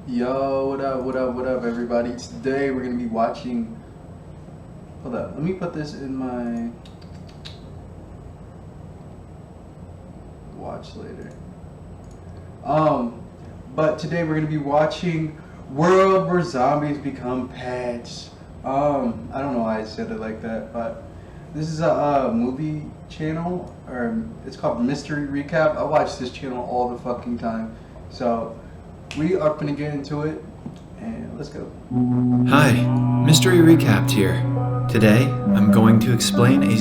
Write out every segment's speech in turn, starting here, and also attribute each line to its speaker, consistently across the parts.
Speaker 1: Yo, what up, everybody? Today we're gonna be watching. Hold up, let me put this in my watch later. But today we're gonna be watching World Where Zombies Become Pets. I don't know why I said it like that, but this is a movie channel, or it's called Mystery Recap. I watch this channel all the fucking time, so we are gonna get into it, and let's go.
Speaker 2: Hi, Mystery Recapped here. Today, I'm going to explain a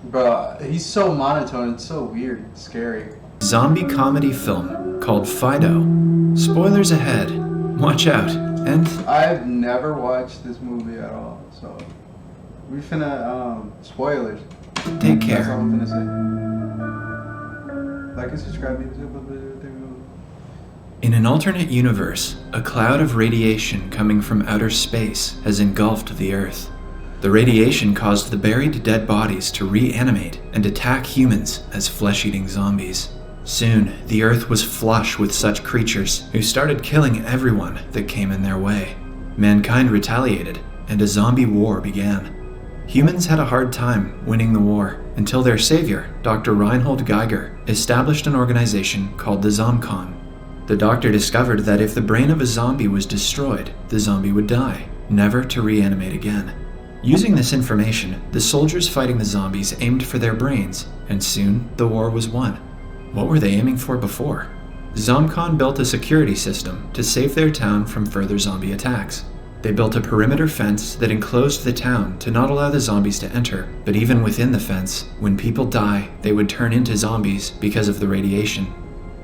Speaker 1: Bro, he's so monotone, it's so weird, it's scary.
Speaker 2: zombie comedy film called Fido. Spoilers ahead. Watch out. And
Speaker 1: I've never watched this movie at all, so we finna spoilers.
Speaker 2: take
Speaker 1: That's all
Speaker 2: care.
Speaker 1: I'm finna say. Like and subscribe.
Speaker 2: In an alternate universe, a cloud of radiation coming from outer space has engulfed the Earth. The radiation caused the buried dead bodies to reanimate and attack humans as flesh-eating zombies. Soon, the Earth was flush with such creatures who started killing everyone that came in their way. Mankind retaliated, and a zombie war began. Humans had a hard time winning the war until their savior, Dr. Reinhold Geiger, established an organization called the ZomCon. The doctor discovered that if the brain of a zombie was destroyed, the zombie would die, never to reanimate again. Using this information, the soldiers fighting the zombies aimed for their brains, and soon the war was won. What were they aiming for before? ZomCon built a security system to save their town from further zombie attacks. They built a perimeter fence that enclosed the town to not allow the zombies to enter, but even within the fence, when people die, they would turn into zombies because of the radiation.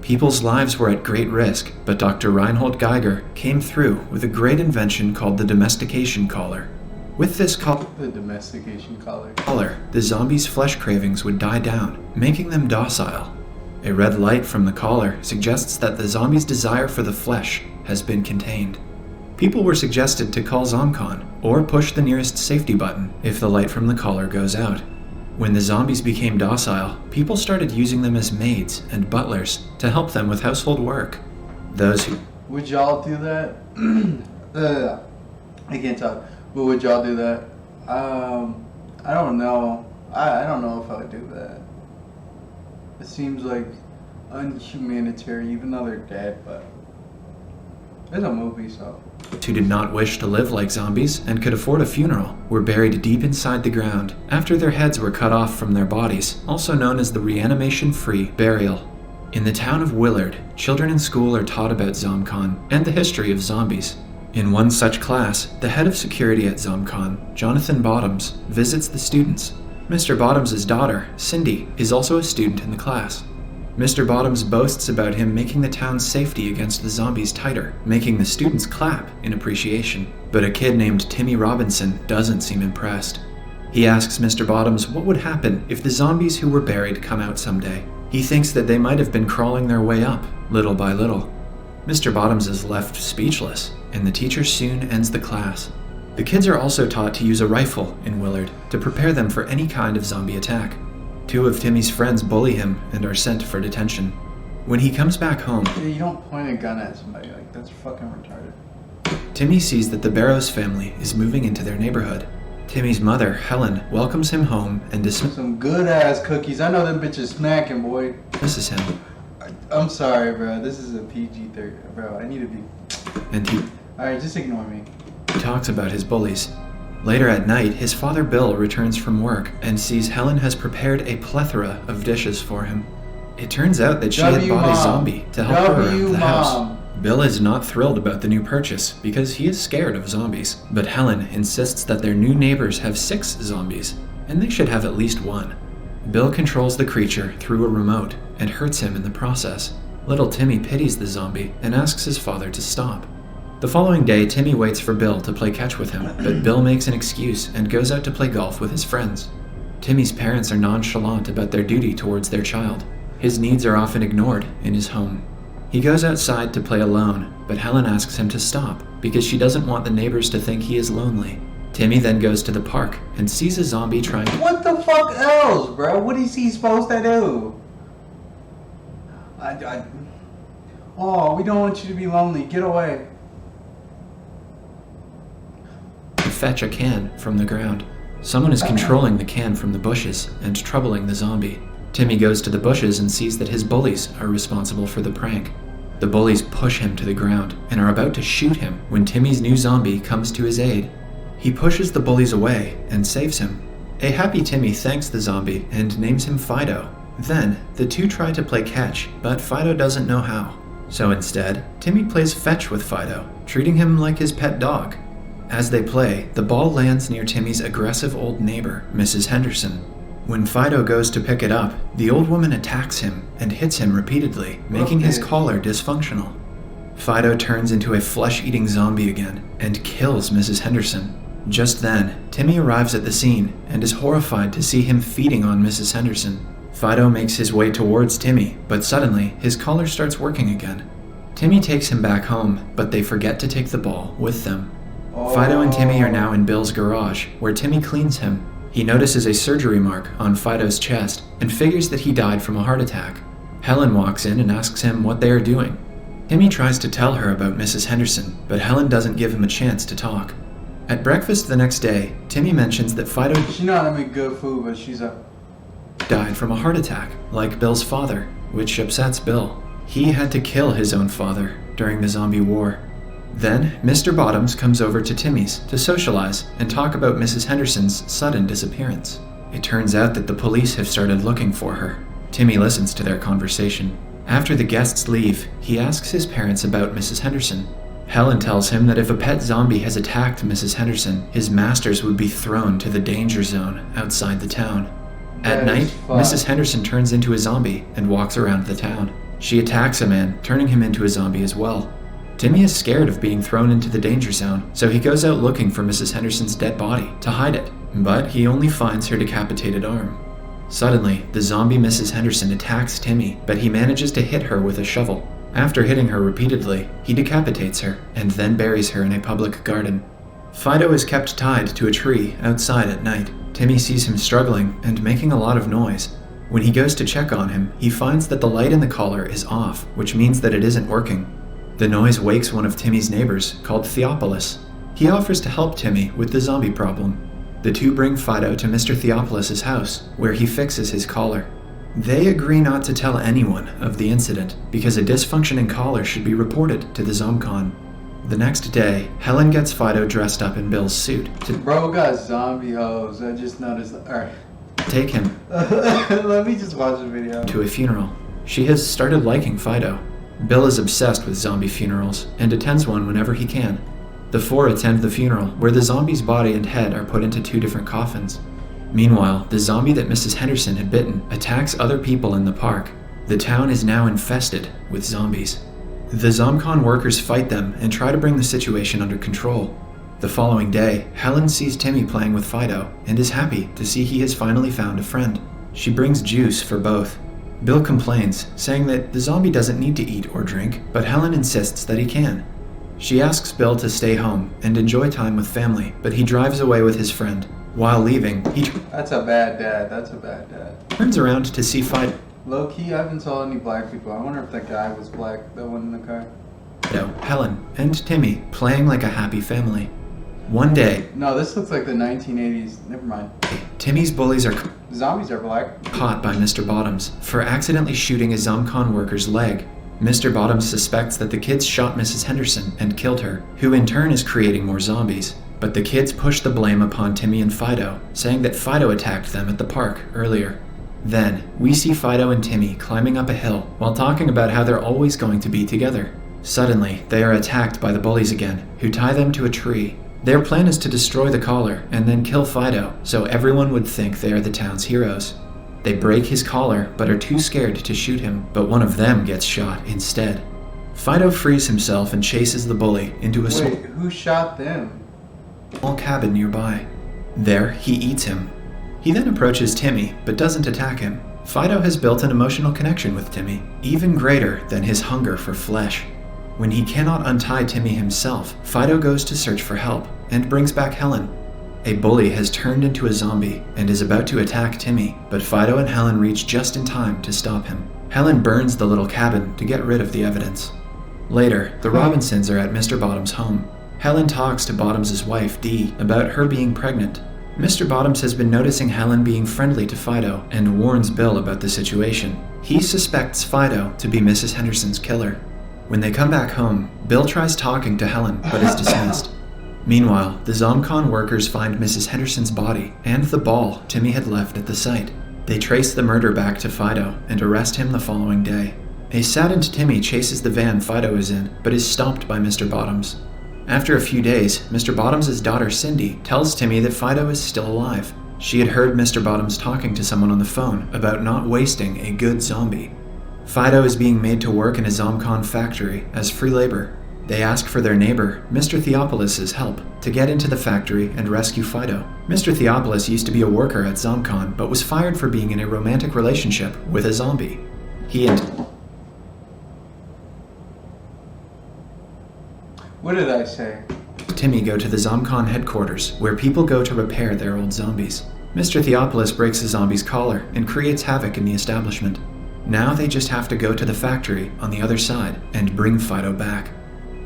Speaker 2: People's lives were at great risk, but Dr. Reinhold Geiger came through with a great invention called the domestication collar. With this
Speaker 1: The domestication collar.
Speaker 2: the zombies' flesh cravings would die down, making them docile. A red light from the collar suggests that the zombies' desire for the flesh has been contained. People were suggested to call ZomCon or push the nearest safety button if the light from the collar goes out. When the zombies became docile, people started using them as maids and butlers to help them with household work. Those who
Speaker 1: Would y'all do that? I can't talk. But would y'all do that? I don't know. I don't know if I would do that. It seems like unhumanitarian, even though they're dead, but it's a movie, so.
Speaker 2: who did not wish to live like zombies and could afford a funeral were buried deep inside the ground after their heads were cut off from their bodies, also known as the reanimation-free burial. In the town of Willard, children in school are taught about ZomCon and the history of zombies. In one such class, the head of security at ZomCon, Jonathan Bottoms, visits the students. Mr. Bottoms' daughter, Cindy, is also a student in the class. Mr. Bottoms boasts about him making the town's safety against the zombies tighter, making the students clap in appreciation. But a kid named Timmy Robinson doesn't seem impressed. He asks Mr. Bottoms what would happen if the zombies who were buried come out someday. He thinks that they might have been crawling their way up, little by little. Mr. Bottoms is left speechless, and the teacher soon ends the class. The kids are also taught to use a rifle in Willard to prepare them for any kind of zombie attack. Two of Timmy's friends bully him and are sent for detention. When he comes back home,
Speaker 1: Yeah, you don't point a gun at somebody, like, that's fucking retarded.
Speaker 2: Timmy sees that the Barrows family is moving into their neighborhood. Timmy's mother, Helen, welcomes him home and
Speaker 1: Some good ass cookies. I know them bitches smacking, boy.
Speaker 2: dismisses him,
Speaker 1: I'm sorry, bro. This is a PG-13, bro. I need to be.
Speaker 2: and he
Speaker 1: Alright, just ignore me.
Speaker 2: talks about his bullies. Later at night, his father Bill returns from work and sees Helen has prepared a plethora of dishes for him. It turns out that she had
Speaker 1: W,
Speaker 2: bought a
Speaker 1: Mom.
Speaker 2: zombie to help her
Speaker 1: W,
Speaker 2: around the
Speaker 1: Mom.
Speaker 2: house. Bill is not thrilled about the new purchase because he is scared of zombies, but Helen insists that their new neighbors have 6 zombies, and they should have at least 1. Bill controls the creature through a remote and hurts him in the process. Little Timmy pities the zombie and asks his father to stop. The following day, Timmy waits for Bill to play catch with him, but Bill makes an excuse and goes out to play golf with his friends. Timmy's parents are nonchalant about their duty towards their child. His needs are often ignored in his home. He goes outside to play alone, but Helen asks him to stop because she doesn't want the neighbors to think he is lonely. Timmy then goes to the park and sees a zombie trying to
Speaker 1: What the fuck else, bro? What is he supposed to do? Oh, we don't want you to be lonely. Get away.
Speaker 2: fetch a can from the ground. Someone is controlling the can from the bushes and troubling the zombie. Timmy goes to the bushes and sees that his bullies are responsible for the prank. The bullies push him to the ground and are about to shoot him when Timmy's new zombie comes to his aid. He pushes the bullies away and saves him. A happy Timmy thanks the zombie and names him Fido. Then, the two try to play catch, but Fido doesn't know how. So instead, Timmy plays fetch with Fido, treating him like his pet dog. As they play, the ball lands near Timmy's aggressive old neighbor, Mrs. Henderson. When Fido goes to pick it up, the old woman attacks him and hits him repeatedly, making his collar dysfunctional. Fido turns into a flesh-eating zombie again and kills Mrs. Henderson. Just then, Timmy arrives at the scene and is horrified to see him feeding on Mrs. Henderson. Fido makes his way towards Timmy, but suddenly his collar starts working again. Timmy takes him back home, but they forget to take the ball with them. Fido and Timmy are now in Bill's garage, where Timmy cleans him. He notices a surgery mark on Fido's chest and figures that he died from a heart attack. Helen walks in and asks him what they are doing. Timmy tries to tell her about Mrs. Henderson, but Helen doesn't give him a chance to talk. At breakfast the next day, Timmy mentions that Fido
Speaker 1: She know how to make good food, but she's
Speaker 2: died from a heart attack, like Bill's father, which upsets Bill. He had to kill his own father during the zombie war. Then, Mr. Bottoms comes over to Timmy's to socialize and talk about Mrs. Henderson's sudden disappearance. It turns out that the police have started looking for her. Timmy listens to their conversation. After the guests leave, he asks his parents about Mrs. Henderson. Helen tells him that if a pet zombie has attacked Mrs. Henderson, his masters would be thrown to the danger zone outside the town. At night, Mrs. Henderson turns into a zombie and walks around the town. She attacks a man, turning him into a zombie as well. Timmy is scared of being thrown into the danger zone, so he goes out looking for Mrs. Henderson's dead body to hide it, but he only finds her decapitated arm. Suddenly, the zombie Mrs. Henderson attacks Timmy, but he manages to hit her with a shovel. After hitting her repeatedly, he decapitates her and then buries her in a public garden. Fido is kept tied to a tree outside at night. Timmy sees him struggling and making a lot of noise. When he goes to check on him, he finds that the light in the collar is off, which means that it isn't working. The noise wakes one of Timmy's neighbors, called Theophilus. He offers to help Timmy with the zombie problem. The two bring Fido to Mr. Theophilus' house, where he fixes his collar. They agree not to tell anyone of the incident, because a dysfunctioning collar should be reported to the ZomCon. The next day, Helen gets Fido dressed up in Bill's suit to
Speaker 1: Bro got zombie hoes. I just noticed. Alright.
Speaker 2: take him
Speaker 1: Let me just watch the video.
Speaker 2: to a funeral. She has started liking Fido. Bill is obsessed with zombie funerals and attends one whenever he can. The four attend the funeral, where the zombie's body and head are put into two different coffins. Meanwhile, the zombie that Mrs. Henderson had bitten attacks other people in the park. The town is now infested with zombies. The ZomCon workers fight them and try to bring the situation under control. The following day, Helen sees Timmy playing with Fido and is happy to see he has finally found a friend. She brings juice for both. Bill complains, saying that the zombie doesn't need to eat or drink, but Helen insists that he can. She asks Bill to stay home and enjoy time with family, but he drives away with his friend. While leaving, he
Speaker 1: That's a bad dad. That's a bad dad.
Speaker 2: turns around to see Fido,
Speaker 1: Low key, I haven't saw any black people. I wonder if that guy was black, that one in the car.
Speaker 2: Helen, and Timmy playing like a happy family. One day,
Speaker 1: No, this looks like the 1980s. Never mind.
Speaker 2: Timmy's bullies are
Speaker 1: Zombies are black.
Speaker 2: caught by Mr. Bottoms for accidentally shooting a ZomCon worker's leg. Mr. Bottoms suspects that the kids shot Mrs. Henderson and killed her, who in turn is creating more zombies. But the kids push the blame upon Timmy and Fido, saying that Fido attacked them at the park earlier. Then, we see Fido and Timmy climbing up a hill while talking about how they're always going to be together. Suddenly, they are attacked by the bullies again, who tie them to a tree. Their plan is to destroy the collar and then kill Fido, so everyone would think they are the town's heroes. They break his collar, but are too scared to shoot him, but one of them gets shot instead. Fido frees himself and chases the bully into a
Speaker 1: Wait, who shot them?
Speaker 2: small cabin nearby. There, he eats him. He then approaches Timmy, but doesn't attack him. Fido has built an emotional connection with Timmy, even greater than his hunger for flesh. When he cannot untie Timmy himself, Fido goes to search for help and brings back Helen. A bully has turned into a zombie and is about to attack Timmy, but Fido and Helen reach just in time to stop him. Helen burns the little cabin to get rid of the evidence. Later, the Robinsons are at Mr. Bottom's home. Helen talks to Bottoms' wife, Dee, about her being pregnant. Mr. Bottoms has been noticing Helen being friendly to Fido and warns Bill about the situation. He suspects Fido to be Mrs. Henderson's killer. When they come back home, Bill tries talking to Helen but is dismissed. Meanwhile, the ZomCon workers find Mrs. Henderson's body and the ball Timmy had left at the site. They trace the murder back to Fido and arrest him the following day. A saddened Timmy chases the van Fido is in, but is stopped by Mr. Bottoms. After a few days, Mr. Bottoms' daughter Cindy tells Timmy that Fido is still alive. She had heard Mr. Bottoms talking to someone on the phone about not wasting a good zombie. Fido is being made to work in a ZomCon factory as free labor. They ask for their neighbor, Mr. Theopolis' help to get into the factory and rescue Fido. Mr. Theopolis used to be a worker at ZomCon, but was fired for being in a romantic relationship with a zombie. He and...
Speaker 1: What did I say?
Speaker 2: Timmy go to the ZomCon headquarters, where people go to repair their old zombies. Mr. Theopolis breaks the zombie's collar and creates havoc in the establishment. Now they just have to go to the factory on the other side and bring Fido back.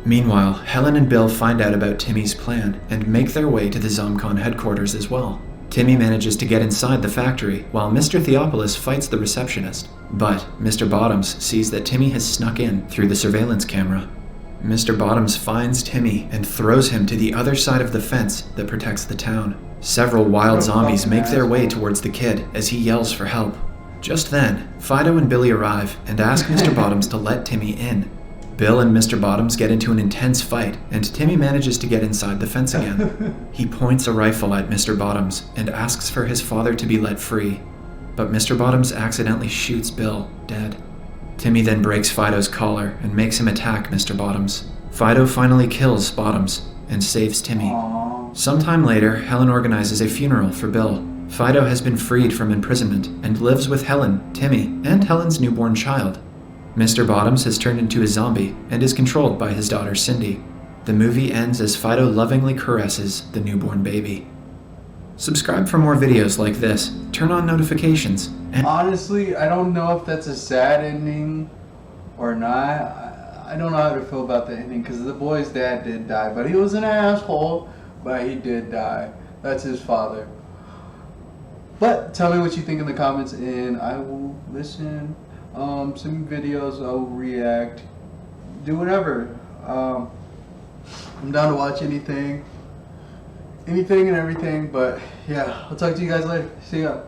Speaker 2: Meanwhile, Helen and Bill find out about Timmy's plan and make their way to the ZomCon headquarters as well. Timmy manages to get inside the factory while Mr. Theopolis fights the receptionist. But Mr. Bottoms sees that Timmy has snuck in through the surveillance camera. Mr. Bottoms finds Timmy and throws him to the other side of the fence that protects the town. Several wild zombies make their way towards the kid as he yells for help. Just then, Fido and Billy arrive and ask Mr. Bottoms to let Timmy in. Bill and Mr. Bottoms get into an intense fight, and Timmy manages to get inside the fence again. He points a rifle at Mr. Bottoms and asks for his father to be let free. But Mr. Bottoms accidentally shoots Bill, dead. Timmy then breaks Fido's collar and makes him attack Mr. Bottoms. Fido finally kills Bottoms and saves Timmy.
Speaker 1: Aww.
Speaker 2: Sometime later, Helen organizes a funeral for Bill. Fido has been freed from imprisonment and lives with Helen, Timmy, and Helen's newborn child. Mr. Bottoms has turned into a zombie and is controlled by his daughter Cindy. The movie ends as Fido lovingly caresses the newborn baby. Subscribe for more videos like this, turn on notifications, and
Speaker 1: Honestly, I don't know if that's a sad ending or not. I don't know how to feel about the ending because the boy's dad did die, but he was an asshole, but he did die. That's his father. But tell me what you think in the comments and I will listen. Send me videos, I will react, do whatever. I'm down to watch anything and everything, but yeah, I'll talk to you guys later. See ya.